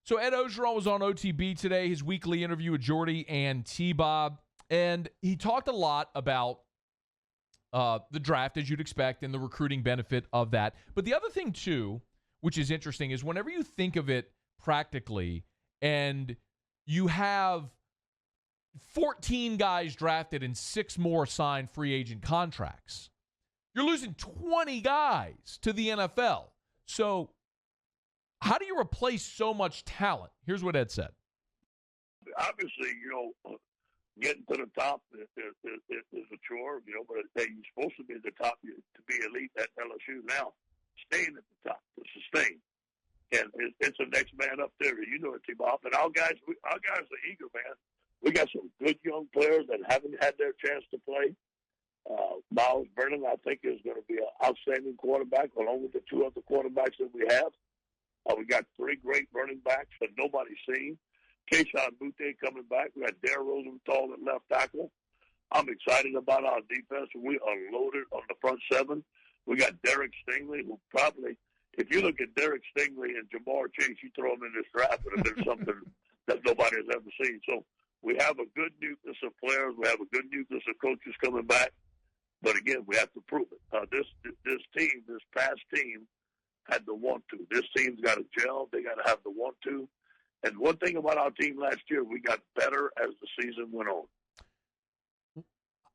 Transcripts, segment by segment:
So Ed Orgeron was on OTB today, his weekly interview with Jordy and T-Bob, and he talked a lot about the draft, as you'd expect, and the recruiting benefit of that. But the other thing, too, which is interesting, is whenever you think of it practically, and you have 14 guys drafted and 6 more signed free agent contracts, you're losing 20 guys to the NFL. So how do you replace so much talent? Here's what Ed said. Obviously, getting to the top is a chore, but you're supposed to be at the top to be elite at LSU. Now, staying at the top to sustain. And it's the next man up there. You know it, T-Bob. And our guys are eager, man. We got some good young players that haven't had their chance to play. Miles Vernon, I think, is going to be an outstanding quarterback, along with the 2 other quarterbacks that we have. We got 3 great running backs that nobody's seen. Keyshawn Butte coming back. We got Dare Rosenthal at left tackle. I'm excited about our defense. We are loaded on the front 7. We got Derek Stingley, who probably, if you look at Derek Stingley and Jamar Chase, you throw them in this draft, and there's something that nobody has ever seen. So we have a good nucleus of players. We have a good nucleus of coaches coming back. But, again, we have to prove it. This team, this past team, had the want-to. This team's got to gel. They got to have the want-to. And one thing about our team last year, we got better as the season went on.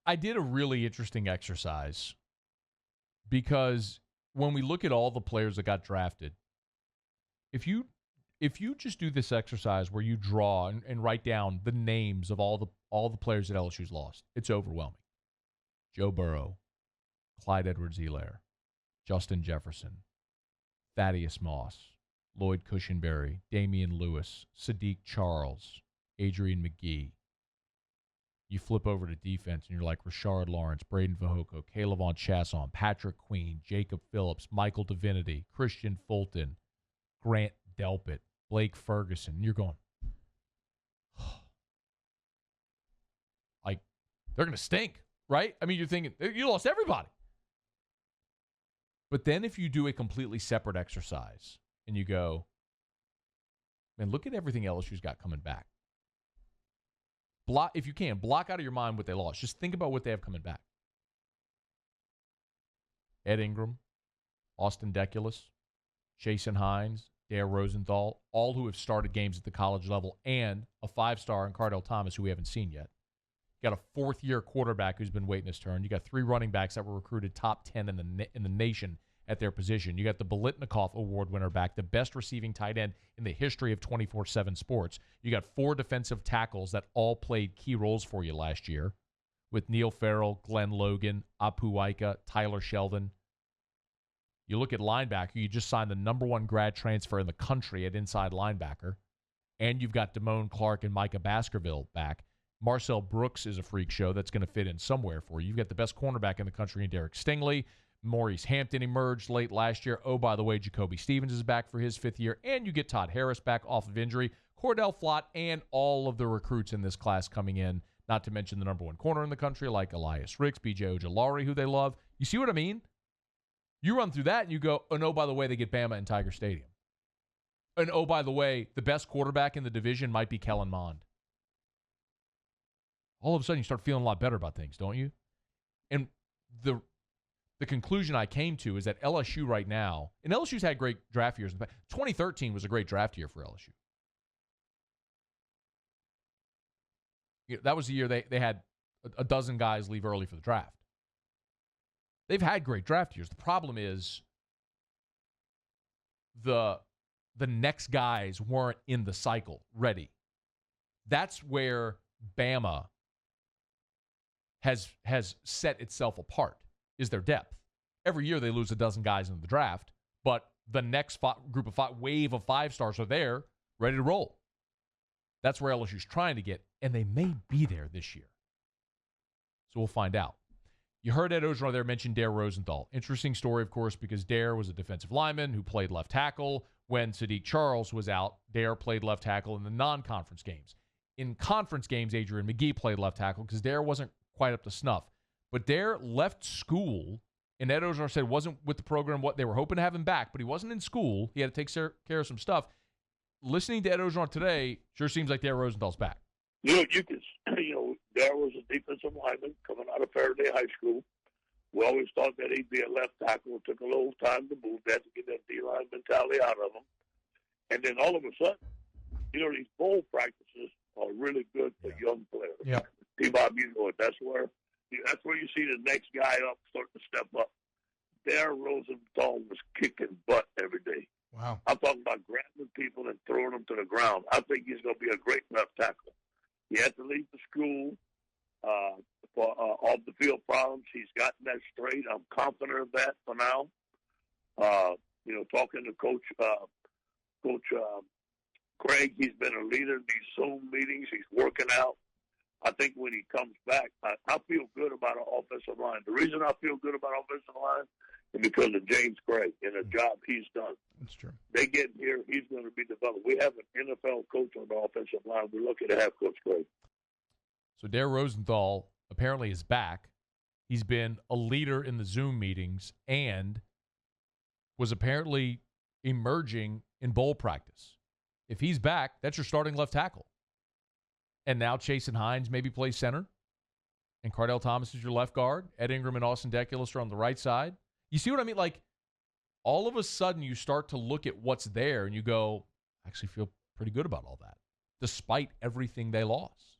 I did a really interesting exercise because when we look at all the players that got drafted, if you just do this exercise where you draw and write down the names of all the players that LSU's lost, it's overwhelming. Joe Burrow, Clyde Edwards-Helaire, Justin Jefferson, Thaddeus Moss, Lloyd Cushenberry, Damian Lewis, Sadiq Charles, Adrian McGee. You flip over to defense, and you're like Rashard Lawrence, Braden Vahoko, Kaylavon Chasson, Patrick Queen, Jacob Phillips, Michael Divinity, Christian Fulton, Grant Delpit, Blake Ferguson. And you're going, like, they're going to stink, right? I mean, you're thinking, you lost everybody. But then if you do a completely separate exercise, and you go, man, look at everything LSU's got coming back. If you can, block out of your mind what they lost. Just think about what they have coming back. Ed Ingram, Austin Deculus, Jason Hines, Dare Rosenthal, all who have started games at the college level, and a 5-star in Cardell Thomas, who we haven't seen yet. You got a 4th-year quarterback who's been waiting his turn. You got 3 running backs that were recruited top 10 in the nation at their position. You got the Biletnikoff Award winner back, the best receiving tight end in the history of 24/7 sports. You got 4 defensive tackles that all played key roles for you last year with Neil Farrell, Glenn Logan, Apu Ika, Tyler Sheldon. You look at linebacker, you just signed the #1 grad transfer in the country at inside linebacker, and you've got Damone Clark and Micah Baskerville back. Marcel Brooks is a freak show that's going to fit in somewhere for you. You've got the best cornerback in the country in Derek Stingley. Maurice Hampton emerged late last year. Oh, by the way, Jacoby Stevens is back for his 5th year. And you get Todd Harris back off of injury. Cordell Flott and all of the recruits in this class coming in, not to mention the #1 corner in the country like Elias Ricks, B.J. Ojolari, who they love. You see what I mean? You run through that and you go, oh, no, by the way, they get Bama in Tiger Stadium. And, oh, by the way, the best quarterback in the division might be Kellen Mond. All of a sudden, you start feeling a lot better about things, don't you? And the conclusion I came to is that LSU right now, and LSU's had great draft years. 2013 was a great draft year for LSU. That was the year they had a dozen guys leave early for the draft. They've had great draft years. The problem is the next guys weren't in the cycle ready. That's where Bama has set itself apart, is their depth. Every year they lose a dozen guys in the draft, but the next wave of 5-stars are there, ready to roll. That's where LSU's trying to get, and they may be there this year. So we'll find out. You heard Ed Orgeron there mention Dare Rosenthal. Interesting story, of course, because Dare was a defensive lineman who played left tackle. When Sadiq Charles was out, Dare played left tackle in the non-conference games. In conference games, Adrian McGee played left tackle because Dare wasn't quite up to snuff. But Dare left school, and Ed Orgeron said wasn't with the program what they were hoping to have him back, but he wasn't in school. He had to take care of some stuff. listening to Ed Orgeron today, sure seems like Dare Rosenthal's back. You can, there was a defensive lineman coming out of Faraday High School. We always thought that he'd be a left tackle. It took a little time to move that to get that D-line mentality out of him. And then all of a sudden, these bowl practices are really good for young players. Yeah. T-Bob, you know it. That's where you see the next guy up start to step up. Dare Rosenthal was kicking butt every day. Wow. I'm talking about grabbing people and throwing them to the ground. I think he's going to be a great left tackle. He had to leave the school for off-the-field problems. He's gotten that straight. I'm confident of that for now. Talking to Coach Craig, he's been a leader in these Zoom meetings. He's working out. I think when he comes back, I feel good about our offensive line. The reason I feel good about our offensive line is because of James Craig and the job he's done. That's true. They get here, he's going to be developed. We have an NFL coach on the offensive line. We're lucky to have Coach Craig. So Dare Rosenthal apparently is back. He's been a leader in the Zoom meetings and was apparently emerging in bowl practice. If he's back, that's your starting left tackle. And now Chasen Hines maybe plays center. And Cardell Thomas is your left guard. Ed Ingram and Austin Deculus are on the right side. You see what I mean? Like, all of a sudden you start to look at what's there and you go, I actually feel pretty good about all that, despite everything they lost.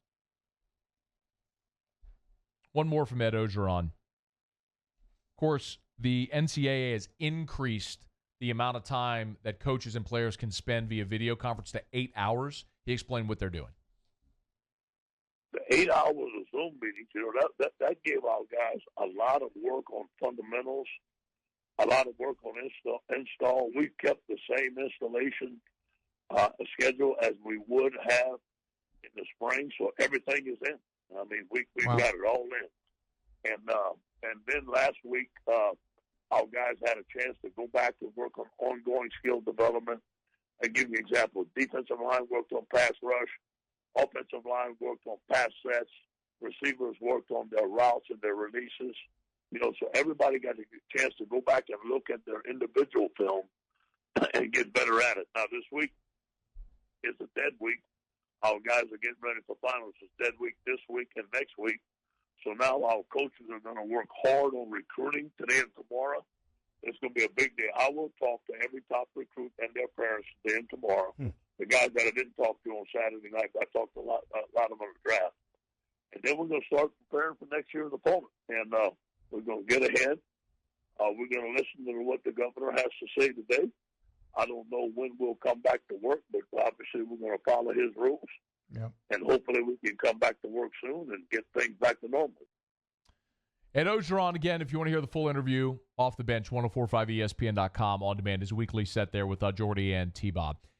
One more from Ed Orgeron. Of course, the NCAA has increased the amount of time that coaches and players can spend via video conference to 8 hours. He explained what they're doing. The 8 hours of Zoom meetings, that gave our guys a lot of work on fundamentals, a lot of work on install. We've kept the same installation schedule as we would have in the spring, so everything is in. I mean, we've got it all in. And then last week, our guys had a chance to go back and work on ongoing skill development. I give you an example. Defensive line worked on pass rush. Offensive line worked on pass sets. Receivers worked on their routes and their releases. So everybody got a chance to go back and look at their individual film and get better at it. Now, this week is a dead week. Our guys are getting ready for finals. It's dead week this week and next week. So now our coaches are going to work hard on recruiting today and tomorrow. It's going to be a big day. I will talk to every top recruit and their parents today and tomorrow. The guys that I didn't talk to on Saturday night, I talked to a lot of them on the draft. And then we're going to start preparing for next year's opponent. And we're going to get ahead. We're going to listen to what the governor has to say today. I don't know when we'll come back to work, but obviously we're going to follow his rules. Yep. And hopefully we can come back to work soon and get things back to normal. Ed Orgeron, again, if you want to hear the full interview, off the bench, 1045ESPN.com, on demand, is weekly set there with Jordy and T-Bob.